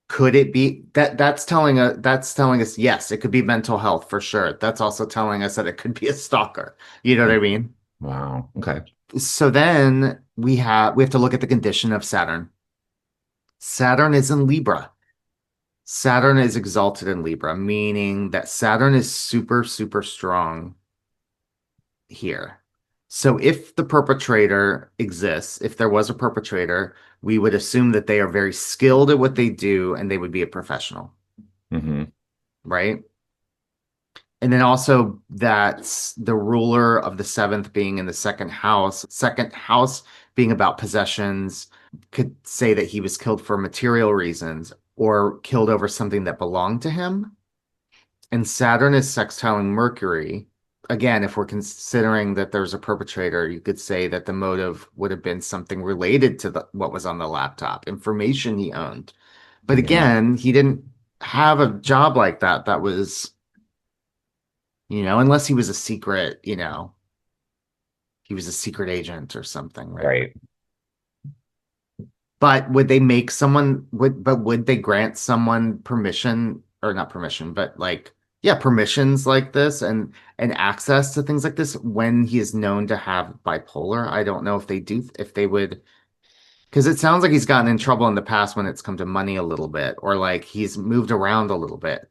could it be that's telling us yes, it could be mental health for sure. That's also telling us that it could be a stalker. You know what I mean? Wow. Okay. So then we have to look at the condition of Saturn. Saturn is in Libra. Saturn is exalted in Libra, meaning that Saturn is super, super strong here. So if the perpetrator exists, if there was a perpetrator, we would assume that they are very skilled at what they do and they would be a professional, Hmm. right? And then also that's the ruler of the seventh being in the second house being about possessions, could say that he was killed for material reasons or killed over something that belonged to him. And Saturn is sextiling Mercury. Again, if we're considering that there's a perpetrator, you could say that the motive would have been something related to what was on the laptop, information he owned. But Yeah. again, he didn't have a job like that that was, unless he was a secret, he was a secret agent or something, right? Right. But would they grant someone permission or not permission, but like, yeah, permissions like this and access to things like this when he is known to have bipolar? I don't know if they would, because it sounds like he's gotten in trouble in the past when it's come to money a little bit, or like he's moved around a little bit.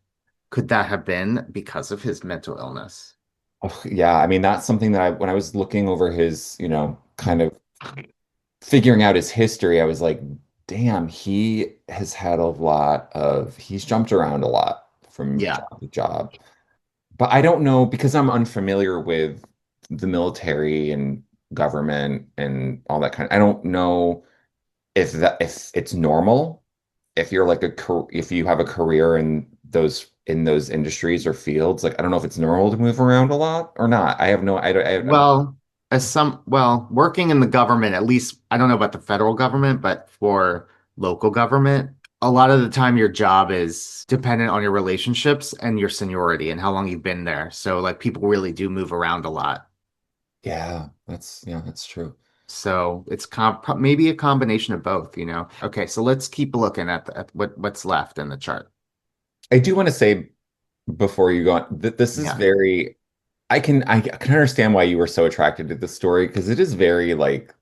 Could that have been because of his mental illness? Oh, yeah. I mean, that's something that when I was looking over his, kind of figuring out his history, I was like, damn, he's jumped around a lot from Yeah. job to job. But I don't know because I'm unfamiliar with the military and government and all that I don't know if it's normal if you're like if you have a career in those industries or fields. Like I don't know if it's normal to move around a lot or not. I have no I don't Working in the government, at least I don't know about the federal government, but for local government, a lot of the time your job is dependent on your relationships and your seniority and how long you've been there. So like people really do move around a lot. yeah, that's true. So it's maybe a combination of both. Okay, so let's keep looking at what's left in the chart. I do want to say before you go on that this is Yeah. very I can understand why you were so attracted to this story because it is very like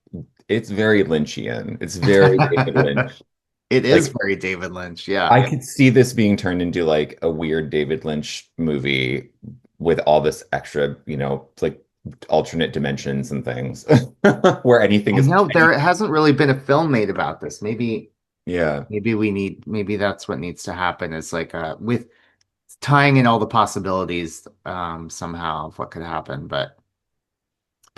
it's very Lynchian. It's very David Lynch. It is Like very David Lynch. Yeah. I could see this being turned into like a weird David Lynch movie with all this extra, like alternate dimensions and things where anything I is know there hasn't really been a film made about this. yeah. Maybe that's what needs to happen is like with tying in all the possibilities somehow of what could happen. But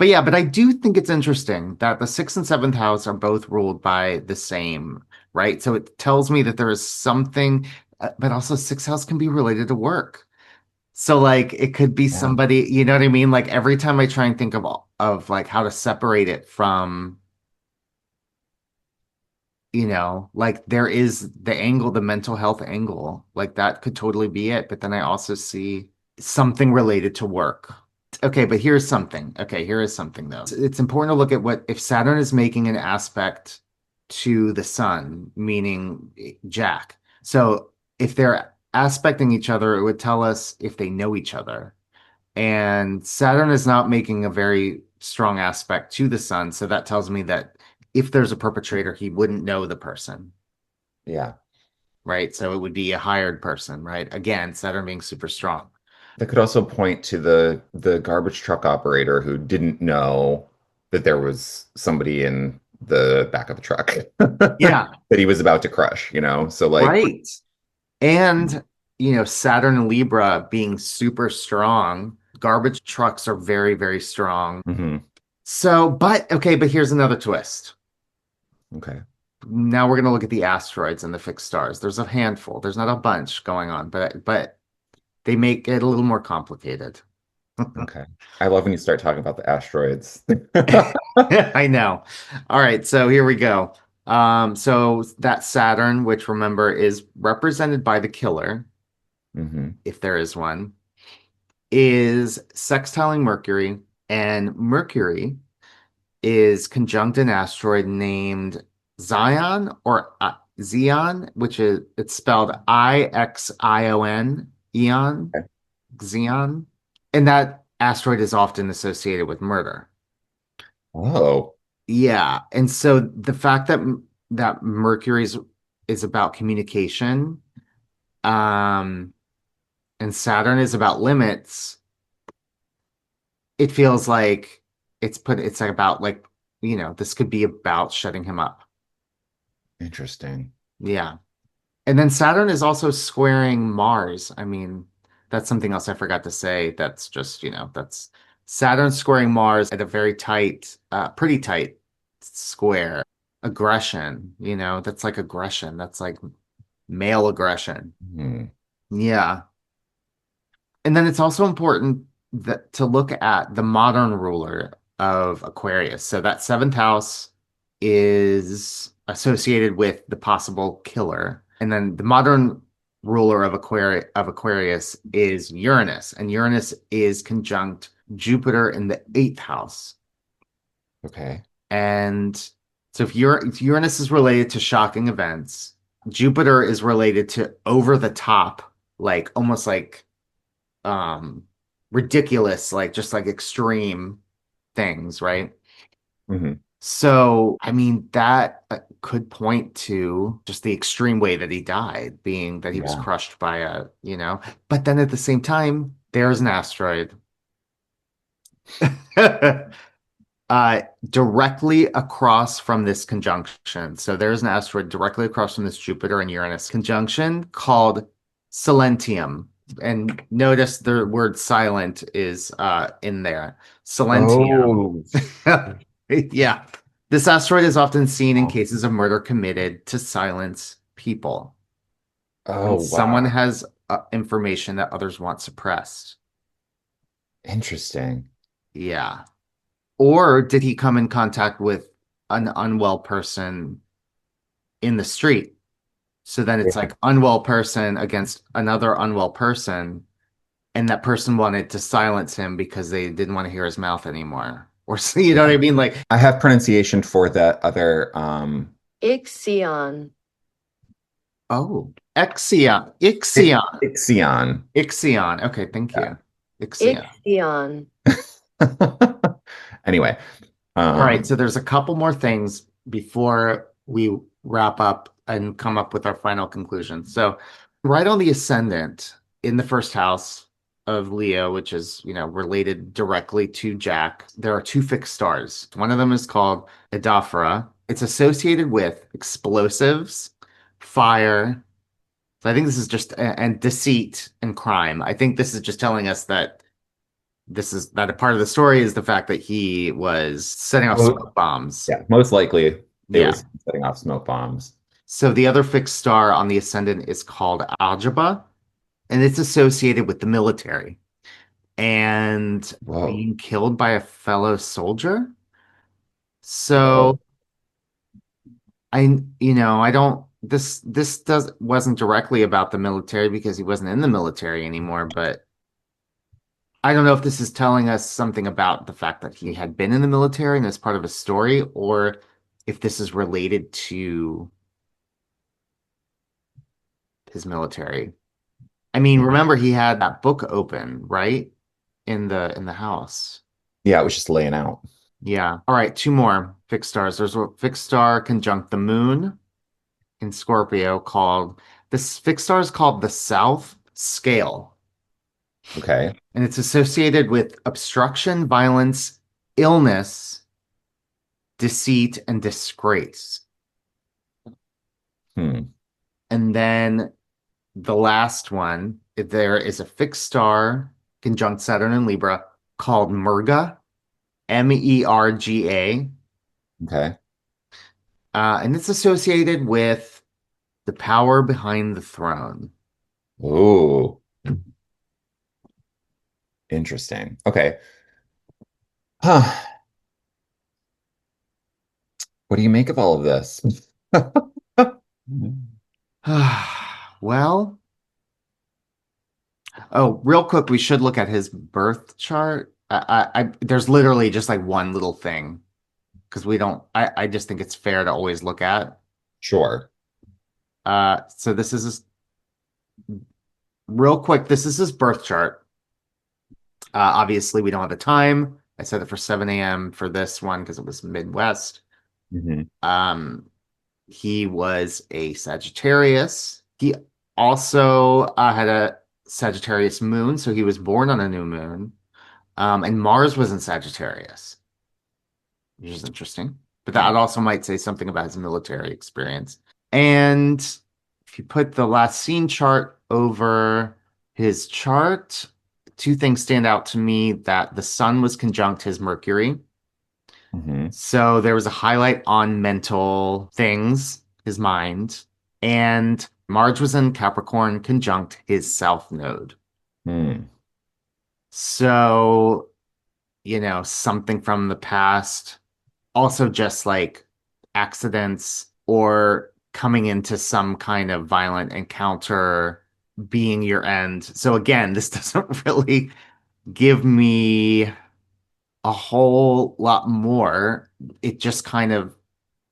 But yeah, but I do think it's interesting that the sixth and seventh house are both ruled by the same, right? So it tells me that there is something, but also sixth house can be related to work. So like it could be Yeah. somebody, you know what I mean? Like every time I try and think of like how to separate it from, like there is the angle, the mental health angle. Like that could totally be it. But then I also see something related to work. Okay, but here's something. Okay, here is something though. It's important to look at what if Saturn is making an aspect to the sun, meaning Jack. So if they're aspecting each other, it would tell us if they know each other. And Saturn is not making a very strong aspect to the sun. So that tells me that if there's a perpetrator, he wouldn't know the person, Yeah. right? So it would be a hired person, right? Again, Saturn being super strong. That could also point to the garbage truck operator who didn't know that there was somebody in the back of the truck Yeah, that he was about to crush, you know? So like, right. And, Saturn and Libra being super strong, garbage trucks are very, very strong. mhm, So, but here's another twist. okay. Now we're going to look at the asteroids and the fixed stars. There's a handful. There's not a bunch going on, but they make it a little more complicated. Okay. I love when you start talking about the asteroids. I know. All right, so here we go. So that Saturn, which remember is represented by the killer, Hmm. if there is one, is sextiling Mercury, and Mercury is conjunct an asteroid named Zion or Xeon, which is it's spelled Ixion, Eon, Okay. Xeon, and that asteroid is often associated with murder. Oh, Yeah, and so the fact that Mercury is about communication, um, and Saturn is about limits, it feels like it's like about like, this could be about shutting him up. interesting. Yeah. And then Saturn is also squaring Mars. I mean, that's something else I forgot to say. That's just, that's Saturn squaring Mars at a very tight, pretty tight square. Aggression, that's like aggression. That's like male aggression. Hmm. Yeah. And then it's also important to look at the modern ruler of Aquarius. So that seventh house is associated with the possible killer. And then the modern ruler of Aquarius is Uranus, and Uranus is conjunct Jupiter in the eighth house. Okay. And so if Uranus is related to shocking events, Jupiter is related to over the top, like almost like um ridiculous, like just like extreme things, right? Hmm. So, I mean, that could point to just the extreme way that he died, being that he was Yeah. crushed by but then at the same time, there's an asteroid directly across from this conjunction. So there's an asteroid directly across from this Jupiter and Uranus conjunction called Silentium. And notice the word silent is in there. Silentium. Oh. Yeah. This asteroid is often seen in cases of murder committed to silence people when Oh, someone wow. has information that others want suppressed. Interesting. Yeah. Or did he come in contact with an unwell person in the street? So then it's Yeah. like unwell person against another unwell person, and that person wanted to silence him because they didn't want to hear his mouth anymore. Or so you know what I mean? Like, I have pronunciation for that other Ixion. oh, Ixion, Ixion, Ixion. Ixion. Okay, thank Yeah. you. Ixion. Ixion. Anyway, All right, um, so there's a couple more things before we wrap up and come up with our final conclusion. So, right on the ascendant in the first house of Leo, which is, related directly to Jack, there are two fixed stars. One of them is called Edaphra. It's associated with explosives, fire. So I think this is just and deceit and crime. I think this is just telling us that this is that a part of the story is the fact that he was setting off Mo- smoke bombs. yeah, most likely it Yeah. was setting off smoke bombs. So the other fixed star on the ascendant is called Algebra, and it's associated with the military and Whoa. being killed by a fellow soldier. Whoa. So I don't this does wasn't directly about the military because he wasn't in the military anymore, but I don't know if this is telling us something about the fact that he had been in the military and as part of a story, or if this is related to his military. I mean, remember he had that book open, right? In the house. Yeah, it was just laying out. Yeah. All right, two more fixed stars. There's a fixed star conjunct the moon in Scorpio called this fixed star is called the South Scale, Okay. and it's associated with obstruction, violence, illness, deceit, and disgrace. Hmm. And then the last one, there is a fixed star conjunct Saturn and Libra called Merga, Merga, Okay. and it's associated with the power behind the throne. Ooh, interesting. Okay. Huh. What do you make of all of this? Well, oh, real quick, we should look at his birth chart. There's literally just like one little thing because we don't. I just think it's fair to always look at. Sure. So this is real quick. This is his birth chart. Obviously, we don't have the time. I set it for 7 a.m. for this one because it was Midwest. Hmm. Um, he was a Sagittarius. He also had a Sagittarius moon, so he was born on a new moon. And Mars was in Sagittarius, which is interesting. But that also might say something about his military experience. And if you put the last scene chart over his chart, two things stand out to me that the sun was conjunct his Mercury. Hmm. So there was a highlight on mental things, his mind, and Mars was in Capricorn conjunct his South Node. Hmm. So, something from the past, also just like accidents or coming into some kind of violent encounter being your end. So again, this doesn't really give me a whole lot more. It just kind of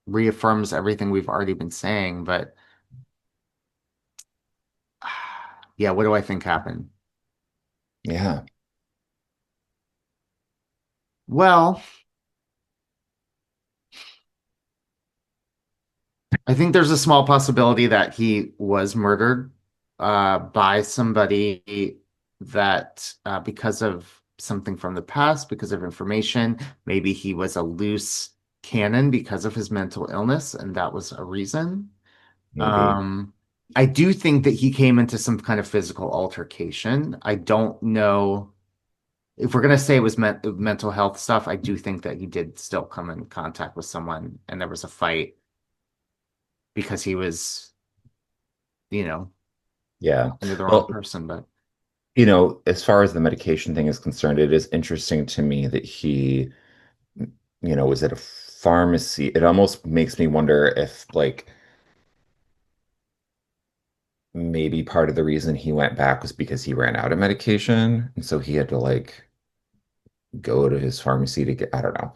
reaffirms everything we've already been saying. But yeah, what do I think happened? Yeah. Well, I think there's a small possibility that he was murdered by somebody that because of something from the past, because of information, maybe he was a loose cannon because of his mental illness, and that was a reason. Maybe. Um, I do think that he came into some kind of physical altercation. I don't know if we're gonna say it was mental health stuff. I do think that he did still come in contact with someone, and there was a fight because he was, you know, Yeah. talking to the wrong Well, person. But as far as the medication thing is concerned, it is interesting to me that he, was at a pharmacy. It almost makes me wonder if, like, maybe part of the reason he went back was because he ran out of medication. And so he had to, like, go to his pharmacy to get, I don't know.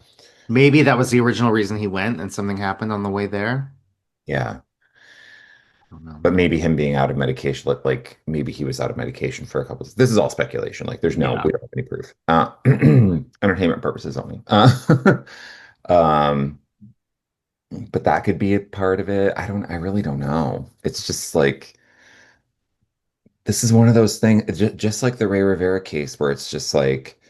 maybe that was the original reason he went, and something happened on the way there. Yeah. I don't know. But maybe him being out of medication, like maybe he was out of medication for a couple of, this is all speculation. Like Yeah. we don't have any proof. Entertainment purposes only. Um, but that could be a part of it. I really don't know. It's just like, this is one of those things, just like the Ray Rivera case, where it's just like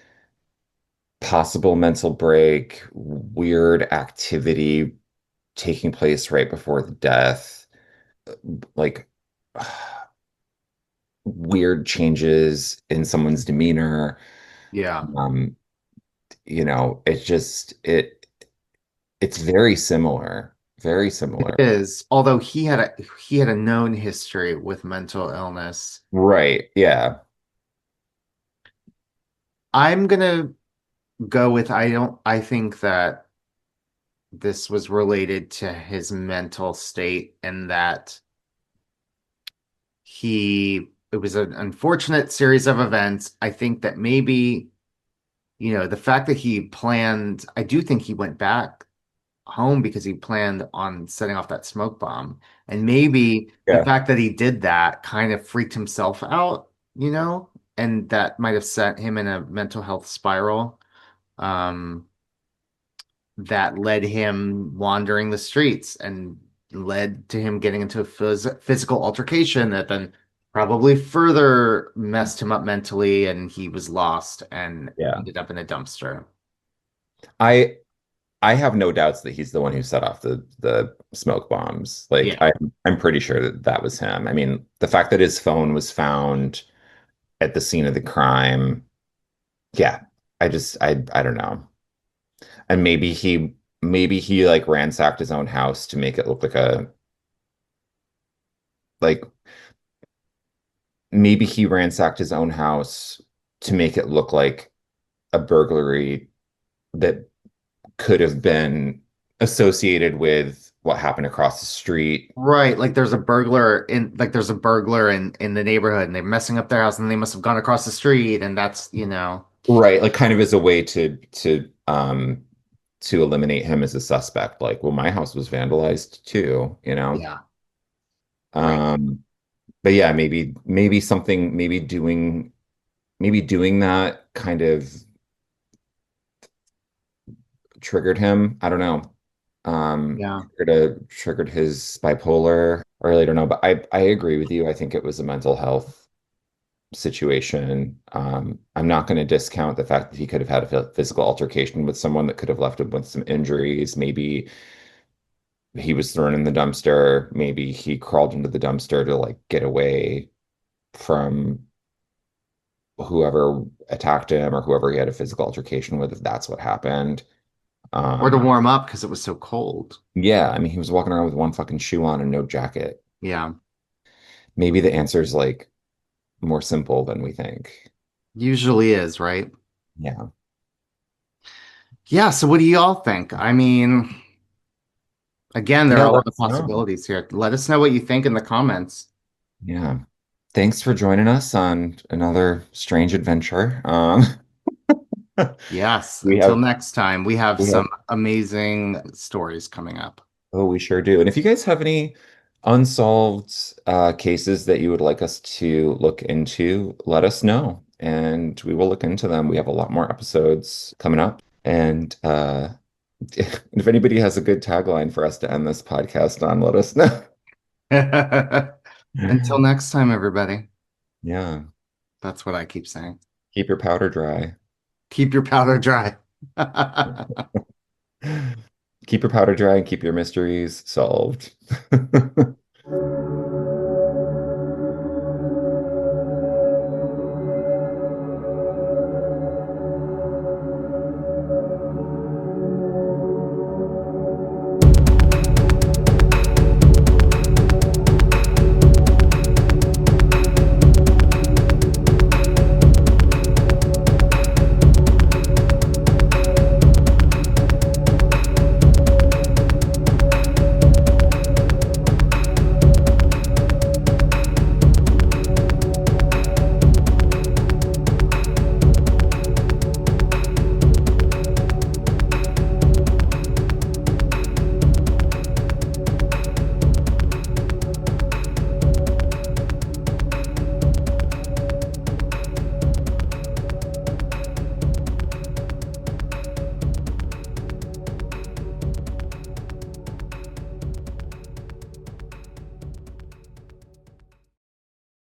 possible mental break, weird activity taking place right before the death, like weird changes in someone's demeanor. Yeah. Um, it's just it's very similar, very similar. Is, although he had a known history with mental illness. Right. Yeah. I'm gonna go with I think that this was related to his mental state and that it was an unfortunate series of events. I think that maybe, the fact that I do think he went back home because he planned on setting off that smoke bomb. And maybe the Yeah. fact that he did that kind of freaked himself out, and that might have set him in a mental health spiral. Um, that led him wandering the streets and led to him getting into a physical altercation that then probably further messed him up mentally, and he was lost and Yeah. ended up in a dumpster. I I have no doubts that he's the one who set off the smoke bombs. Like Yeah. I'm pretty sure that that was him. I mean, the fact that his phone was found at the scene of the crime, yeah. I don't know. And maybe he like ransacked his own house to make it look like a like maybe he ransacked his own house to make it look like a burglary that could have been associated with what happened across the street. Right, there's a burglar in the neighborhood and they're messing up their house and they must have gone across the street and that's. Right, like kind of as a way to eliminate him as a suspect. Like, well, my house was vandalized too, you know? Yeah, right. Um, but yeah, maybe something maybe doing that kind of triggered him. I don't know. Yeah. Triggered his bipolar. I really don't know, but I agree with you. I think it was a mental health situation. I'm not going to discount the fact that he could have had a physical altercation with someone that could have left him with some injuries. Maybe he was thrown in the dumpster. Maybe he crawled into the dumpster to like get away from whoever attacked him or whoever he had a physical altercation with, if that's what happened. Or to Um, warm up because it was so cold. yeah, I mean, he was walking around with one fucking shoe on and no jacket. Yeah. Maybe the answer is like more simple than we think. Usually is, right? Yeah. Yeah, so what do y'all think? I mean, again, there Yeah, are a let lot of us know. possibilities here. Let us know what you think in the comments. Yeah. Thanks for joining us on another strange adventure. Yes, We until have next time, we have we some have amazing stories coming up. oh, we sure do. And if you guys have any unsolved cases that you would like us to look into, let us know and we will look into them. We have a lot more episodes coming up. And if anybody has a good tagline for us to end this podcast on, let us know. Until next time, everybody. Yeah. That's what I keep saying. Keep your powder dry. Keep your powder dry. Keep your powder dry and keep your mysteries solved.